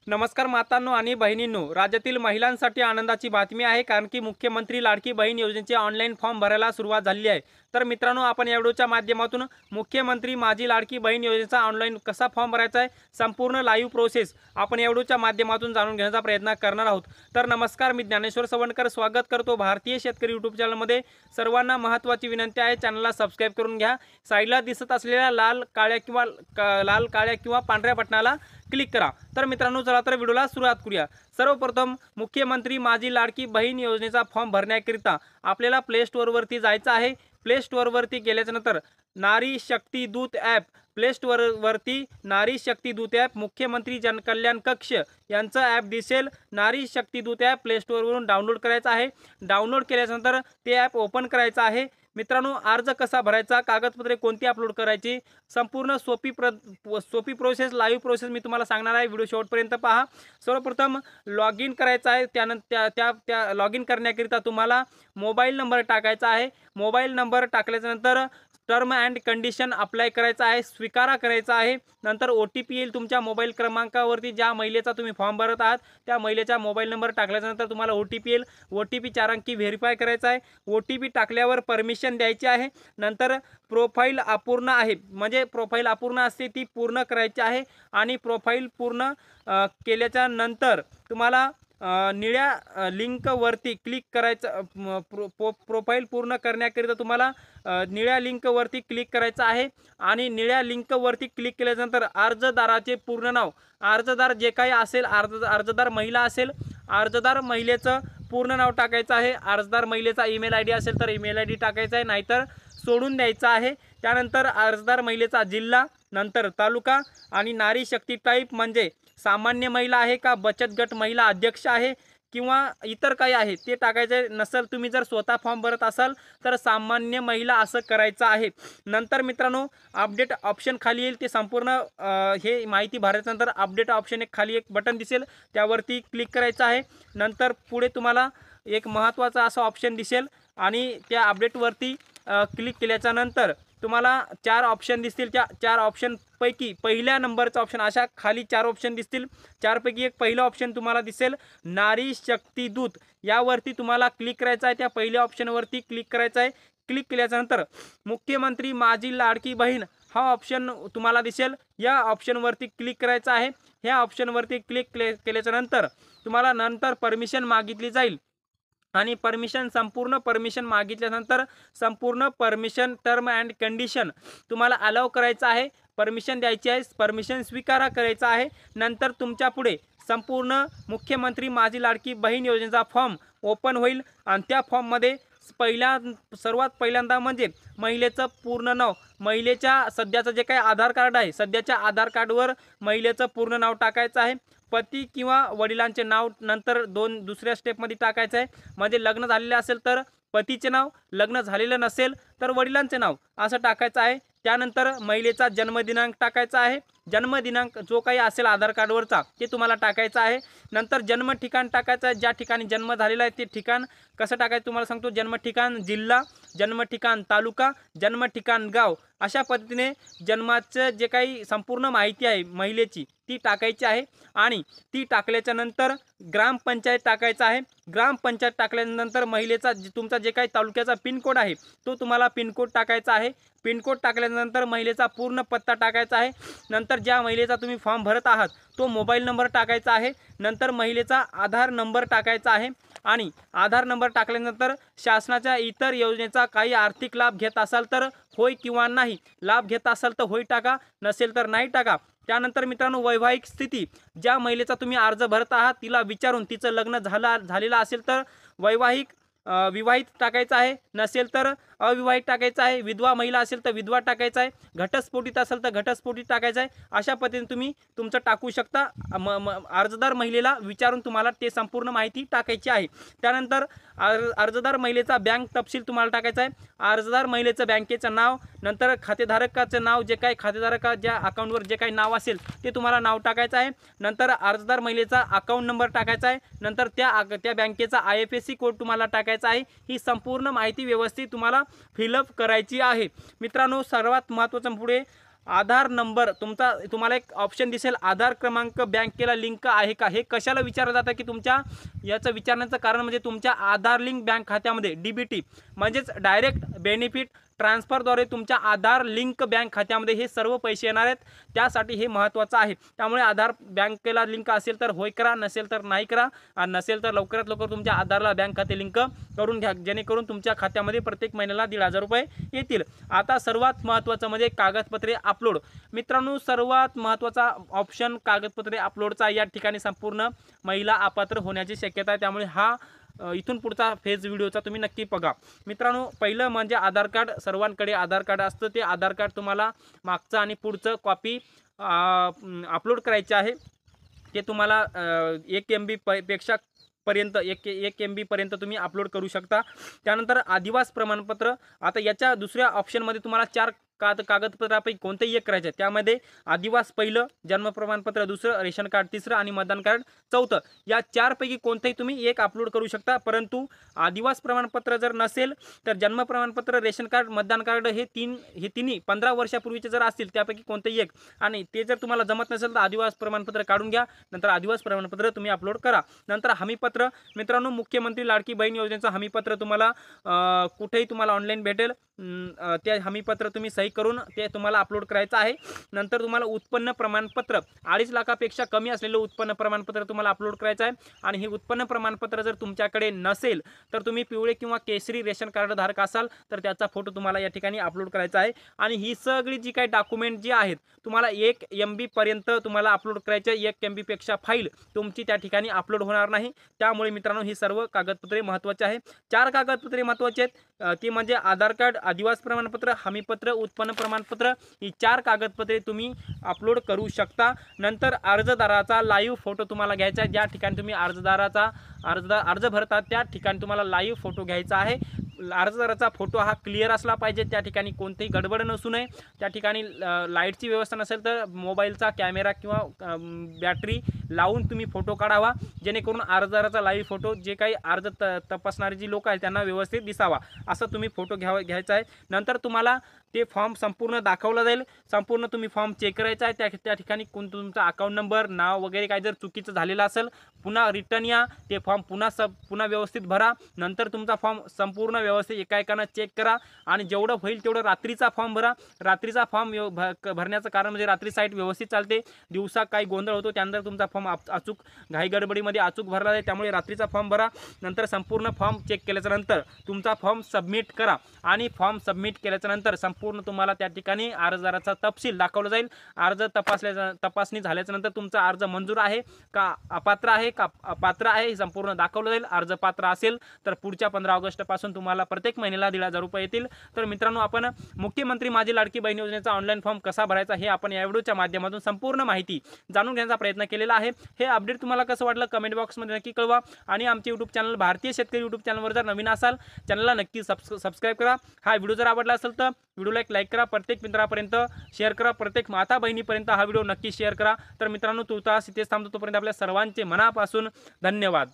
नमस्कार मातांनो आणि बहिणींनो, राज्यातील महिलांसाठी आनंदाची बातमी आहे कारण की मुख्यमंत्री लाडकी बहीण योजनेचे ऑनलाईन फॉर्म भरायला सुरुवात झाली आहे। तर मित्रांनो, आपण या व्हिडिओच्या माध्यमातून मुख्यमंत्री माझी लाडकी बहीण योजनेचा ऑनलाईन कसा फॉर्म भरायचा आहे, संपूर्ण लाईव्ह प्रोसेस आपण या व्हिडिओच्या माध्यमातून जाणून घेण्याचा प्रयत्न करणार आहोत। तर नमस्कार, मी ज्ञानेश्वर सवणकर स्वागत करतो भारतीय शेतकरी यूट्यूब चॅनलमध्ये। सर्वांना महत्त्वाची विनंती आहे, चॅनलला सबस्क्राइब करून घ्या। साईडला दिसत असलेल्या लाल काळ्या किंवा पांढऱ्या बटनाला क्लिक करा। तर मित्रांनो, चला तर व्हिडिओला सुरुवात करूया। सर्वप्रथम मुख्यमंत्री माझी लाडकी बहीण योजनेचा फॉर्म भरण्याकरिता आपल्याला प्ले स्टोअरवरती जायचं आहे। प्ले स्टोअरवरती गेल्यानंतर नारी शक्ती दूत ॲप, प्ले स्टोअरवरती नारी शक्ती दूत ॲप मुख्यमंत्री जनकल्याण कक्ष यांचं ॲप दिसेल। नारी शक्ती दूत ॲप प्ले स्टोअरवरून डाउनलोड करायचं आहे। डाउनलोड केल्यानंतर ते ॲप ओपन करायचं आहे। मित्रांनो, अर्ज कसा भरायचा, कागदपत्रे कोणती अपलोड करायची, संपूर्ण सोपी प्रोसेस, लाईव्ह प्रोसेस मी तुम्हाला सांगणार आहे। व्हिडिओ शेवटपर्यंत पहा। सर्वप्रथम लॉग इन करायचं आहे। त्यानंतर त्या लॉग इन करण्याकरिता तुम्हाला मोबाईल नंबर टाकायचा आहे। मोबाईल नंबर टाकल्यानंतर टर्म अँड कंडिशन अप्लाय करायचा आहे, स्वीकारा करायचा आहे। नंतर OTP येईल तुमच्या मोबाईल क्रमांकावरती, ज्या महिलेचा तुम्ही फॉर्म भरत आहात त्या महिलेचा मोबाईल नंबर टाकल्यानंतर तुम्हाला OTP येईल। OTP 4 अंकी व्हेरीफाय करायचा आहे। OTP टाकल्यावर परमिशन द्यायची आहे। नंतर प्रोफाईल अपूर्ण आहे, म्हणजे प्रोफाईल अपूर्ण असते ती पूर्ण करायची आहे। आणि प्रोफाईल पूर्ण केल्याच्या नंतर तुम्हाला निळ्या लिंकवरती क्लिक करायचं। प्रोफाईल पूर्ण करण्याकरिता तुम्हाला निळ्या लिंकवरती क्लिक करायचं आहे। आणि निळ्या लिंकवरती क्लिक केल्यानंतर अर्जदाराचे पूर्ण नाव, अर्जदार जे काही असेल, अर्जदार महिला असेल, अर्जदार महिलेचं पूर्ण नाव टाकायचं आहे। अर्जदार महिलेचा ईमेल ID असेल तर ईमेल ID टाकायचा आहे, नाहीतर सोडून द्यायचा आहे। त्यानंतर अर्जदार महिलेचा जिल्हा, नंतर तालुका आणि नारी शक्ती टाईप म्हणजे सामान्य महिला आहे का, बचत गट महिला अध्यक्ष आहे किंवा इतर काही आहे ते टाकायचे नसेल, तुम्ही जर स्वतः फॉर्म भरत असाल तर सामान्य महिला असं करायचं आहे। नंतर मित्रांनो, अपडेट ऑप्शन खाली येईल, ते संपूर्ण हे माहिती भरल्यानंतर अपडेट ऑप्शन एक खाली एक बटन दिसेल, त्यावरती क्लिक करायचं आहे। नंतर पुढे तुम्हाला एक महत्त्वाचा असा ऑप्शन दिसेल आणि त्या अपडेटवरती क्लिक केल्याच्या नंतर तुम्हाला 4 ऑप्शन दिसतील। त्या 4 ऑप्शनपैकी पहिल्या नंबरचा ऑप्शन, अशा खाली 4 ऑप्शन दिसतील, 4 पैकी एक पहिला ऑप्शन तुम्हाला दिसेल नारी शक्ती दूत, यावरती तुम्हाला क्लिक करायचं आहे। त्या पहिल्या ऑप्शनवरती क्लिक करायचं आहे। क्लिक केल्यानंतर मुख्यमंत्री माझी लाडकी बहीण हा ऑप्शन तुम्हाला दिसेल, या ऑप्शनवरती क्लिक करायचं आहे। ह्या ऑप्शनवरती क्लिक केल्यानंतर तुम्हाला नंतर परमिशन मागितली जाईल आणि संपूर्ण परमिशन मागितल्यानंतर संपूर्ण परमिशन टर्म अँड कंडिशन तुम्हाला अलाउ करायचं आहे, परमिशन द्यायची आहे, परमिशन स्वीकारा करायचा आहे। नंतर तुमच्या पुढे संपूर्ण मुख्यमंत्री माझी लाडकी बहीण योजनेचा फॉर्म ओपन होईल आणि त्या फॉर्ममध्ये सर्वात पहिल्यांदा म्हणजे महिलेचं पूर्ण नाव, महिलेच्या सध्याचं जे काही आधार कार्ड आहे, सध्याच्या आधार कार्डवर महिलेचं पूर्ण नाव टाकायचं आहे। पती किंवा वडिलांचे नाव नंतर दुसऱ्या स्टेपमध्ये टाकायचं आहे, म्हणजे लग्न झालेले असेल तर पतीचे नाव, लग्न झालेलं नसेल तर वडिलांचे नाव असं टाकायचं आहे। त्यानंतर महिलेचा जन्मदिनांक टाकायचा आहे, जन्मदिनांक जो काही असेल आधार कार्डवरचा ते तुम्हाला टाकायचा आहे। नंतर जन्म ठिकाण टाकायचं आहे, ज्या ठिकाणी जन्म झालेला आहे ते ठिकाण कसं टाकायचं तुम्हाला सांगतो। जन्म ठिकाण जिल्हा, जन्म ठिकाण तालुका, जन्म ठिकाण गाव, अशा पद्धतीने जन्माचं जे काही संपूर्ण माहिती आहे महिलेची ती टाकायची आहे। आणि ती टाकल्याच्या नंतर ग्रामपंचायत टाकायचं आहे। ग्रामपंचायत टाकल्यानंतर महिलेचा तुमचा जे काही तालुक्याचा पिनकोड आहे तो तुम्हाला पिनकोड टाकायचा आहे। पिनकोड टाकल्यानंतर महिलेचा पूर्ण पत्ता टाकायचा आहे। नंतर ज्या महिलेचा तुम्ही फॉर्म भरत आहात तो मोबाईल नंबर टाकायचा आहे। नंतर महिलेचा आधार नंबर टाकायचा आहे आणि आधार नंबर टाकल्यानंतर शासनाच्या इतर योजनेचा काही आर्थिक लाभ घेत असाल तर होय किंवा नाही, लाभ घेत असाल तर होय टाका, नसेल तर नाही टाका। त्यानंतर मित्रांनो, वैवाहिक स्थिती, ज्या महिलेचा तुम्ही अर्ज भरत आहात तिला विचारून तिचं लग्न झालेलं असेल तर विवाहित टाकायचं आहे, नसेल तर अविवाहित टाकायचं आहे। विधवा महिला असेल तर विधवा टाकायचं आहे, घटस्फोटित असेल तर घटस्फोटित टाकायचं आहे। अशा पद्धतीने तुम्ही तुमचं टाकू शकता। अर्जदार महिलेला विचारून तुम्हाला ते संपूर्ण माहिती टाकायची आहे। त्यानंतर अर्जदार महिलेचा बँक तपशील तुम्हाला टाकायचा आहे, अर्जदार महिलेचं बँकेचं नाव, नंतर खातेधारकाचं नाव, जे काही खातेधारकाच्या अकाउंटवर जे काही नाव असेल ते तुम्हाला नाव टाकायचं आहे। नंतर अर्जदार महिलेचा अकाउंट नंबर टाकायचा आहे, नंतर त्या बँकेचा IFSC कोड तुम्हाला टाकायचा आहे। ही संपूर्ण माहिती व्यवस्थित तुम्हाला फिलअप करायची आहे। मित्रांनो, सर्वात महत्त्वाचं पुढे आधार नंबर तुमचा, तुम्हाला एक ऑप्शन दिसेल आधार क्रमांक बँकेला लिंक आहे का, हे कशाला विचारलं जातं की तुमच्या याचं विचारण्याचं कारण म्हणजे तुमच्या आधार लिंक बँक खात्यामध्ये DBT म्हणजेच डायरेक्ट बेनिफिट ट्रान्सफरद्वारे तुमच्या आधार लिंक बँक खात्यामध्ये हे सर्व पैसे येणार आहेत, त्यासाठी हे महत्त्वाचं आहे। त्यामुळे आधार बँकेला लिंक असेल तर होय करा, नसेल तर नाही करा, आणि नसेल तर लवकरात लवकर तुमच्या आधारला बँक खाते लिंक करून घ्या, जेणेकरून तुमच्या खात्यामध्ये प्रत्येक महिन्याला 1,500 रुपये येतील। आता सर्वात महत्त्वाचं म्हणजे कागदपत्रे अपलोड। मित्रांनो, सर्वात महत्त्वाचा ऑप्शन कागदपत्रे अपलोडचा या ठिकाणी संपूर्ण महिला अपात्र होण्याची शक्यता आहे, त्यामुळे हा इथून पुढचा फेज व्हिडिओचा तुम्ही नक्की बघा। मित्रांनो, पहिलं म्हणजे आधार कार्ड, सर्वांकडे आधार कार्ड असतं, ते आधार कार्ड तुम्हाला मागचं आणि पुढचं कॉपी अपलोड करायचे आहे। ते तुम्हाला 1 MB पेक्षा पर्यंत 1 MB पर्यंत तुम्ही अपलोड करू शकता। त्यानंतर आदिवासी प्रमाणपत्र, आता याच्या दुसऱ्या ऑप्शनमध्ये तुम्हाला 4 कागदपत्रापैकी कोणतेही एक करायचे आहे। त्यामध्ये आदिवासी पहिलं, जन्म प्रमाणपत्र दुसरं, रेशन कार्ड तिसरं आणि मतदान कार्ड चौथं, या 4 पैकी कोणतेही तुम्ही एक अपलोड करू शकता। परंतु आदिवासी प्रमाणपत्र जर नसेल तर जन्म प्रमाणपत्र, रेशन कार्ड, मतदान कार्ड हे तिन्ही 15 वर्षापूर्वीचे जर असतील त्यापैकी कोणतेही एक, आणि ते जर तुम्हाला जमत नसेल तर आदिवासी प्रमाणपत्र काढून घ्या, नंतर आदिवासी प्रमाणपत्र तुम्ही अपलोड करा। नंतर हमीपत्र, मित्रांनो, मुख्यमंत्री लाडकी बहीण योजनेचं हमीपत्र तुम्हाला कुठेही तुम्हाला ऑनलाईन भेटेल, ते हमीपत्र तुम्ही सही करून ते तुम्हाला अपलोड करायचं आहे। नंतर तुम्हाला उत्पन्न प्रमाणपत्र, 2.5 लाखापेक्षा कमी असलेलं उत्पन्न प्रमाणपत्र तुम्हाला अपलोड करायचं आहे, आणि हे उत्पन्न प्रमाणपत्र जर तुमच्याकडे नसेल तर तुम्ही पिवळे किंवा केसरी रेशन कार्ड धारक असाल तर त्याचा फोटो तुम्हाला या ठिकाणी अपलोड करायचा आहे। आणि ही सगळी जी काही डॉक्युमेंट जी आहेत तुम्हाला 1 MB पर्यंत तुम्हाला अपलोड करायचे, 1 MB पेक्षा फाईल तुमची त्या ठिकाणी अपलोड होणार नाही। त्यामुळे मित्रांनो, ही सर्व कागदपत्रे महत्त्वाची आहे। 4 कागदपत्रे महत्त्वाची आहेत, ती म्हणजे आधार कार्ड, आदिवासी प्रमाणपत्र, हमीपत्र, उत्पन्न प्रमाणपत्र, ही 4 कागदपत्रे तुम्ही अपलोड करू शकता। नंतर अर्जदाराचा लाईव्ह फोटो तुम्हाला घ्यायचा आहे, ज्या ठिकाणी तुम्ही अर्जदाराचा अर्ज भरतात त्या ठिकाणी तुम्हाला लाईव्ह फोटो घ्यायचा आहे। अर्जदाराचा फोटो हा क्लिअर असला पाहिजे, त्या ठिकाणी कोणतीही गडबड नसू नये, त्या ठिकाणी लाईटची व्यवस्था नसेल तर मोबाईलचा कॅमेरा किंवा बॅटरी लावून तुम्ही फोटो काढावा, जेणेकरून अर्जदाराचा लाईव्ह फोटो जे काही अर्ज तपासणारे जी लोक आहेत त्यांना व्यवस्थित दिसावा, असं तुम्ही फोटो घ्यायचा आहे। नंतर तुम्हाला ते फॉर्म संपूर्ण दाखवला जाईल, संपूर्ण तुम्ही फॉर्म चेक करायचा आहे, त्या ठिकाणी तुमचा अकाउंट नंबर, नाव वगैरे काही जर चुकीचं झालेलं असेल पुन्हा रिटर्न या, ते फॉर्म पुन्हा व्यवस्थित भरा। नंतर तुमचा फॉर्म संपूर्ण व्यवस्थित एकाएकानं चेक करा, आणि जेवढं होईल तेवढं रात्रीचा फॉर्म भरा। रात्रीचा फॉर्म भरण्याचं कारण म्हणजे रात्री साईट व्यवस्थित चालते, दिवसा काही गोंधळ होतो, त्यानंतर तुमचा फॉर्म अचूक घाई गडबडीमध्ये अचूक भरला जाईल, त्यामुळे रात्रीचा फॉर्म भरा। नंतर संपूर्ण फॉर्म चेक केल्याच्या नंतर तुमचा फॉर्म सबमिट करा, आणि फॉर्म सबमिट केल्याच्या नंतर संपूर्ण तुम्हाला त्या ठिकाणी अर्जदाराचा तपशील दाखवला जाईल। अर्ज तपासणी झाल्याच्या नंतर तुमचा अर्ज मंजूर आहे का, अपात्र आहे का पात्र आहे हे संपूर्ण दाखवलं जाईल। अर्ज पात्र असेल तर पुढच्या 15 ऑगस्ट पासून तुम्हाला प्रत्येक महिन्याला 1,500 रुपये येतील। तर मित्रांनो, आपण मुख्यमंत्री माझी लाडकी बहीण योजनेचा ऑनलाईन फॉर्म कसा भरायचा हे आपण या व्हिडिओच्या माध्यमातून संपूर्ण माहिती जाणून घेण्याचा प्रयत्न केलेला आहे। हे अपडेट तुम्हाला कसं वाटलं कमेंट बॉक्समध्ये नक्की कळवा, आणि आमचे यूट्यूब चॅनल भारतीय शेतकरी यूट्यूब चॅनलवर जर नवीन असाल चॅनलला नक्की सबस्क्राईब करा। हा व्हिडिओ जर आवडला असेल तर व्हिडिओला एक लाईक करा, प्रत्येक मित्रापर्यंत शेअर करा, प्रत्येक माता बहिणीपर्यंत हा व्हिडिओ नक्की शेअर करा। तर मित्रांनो, तुर्तास इथेच थांबतो, तोपर्यंत आपल्या सर्वांचे मनापासून धन्यवाद।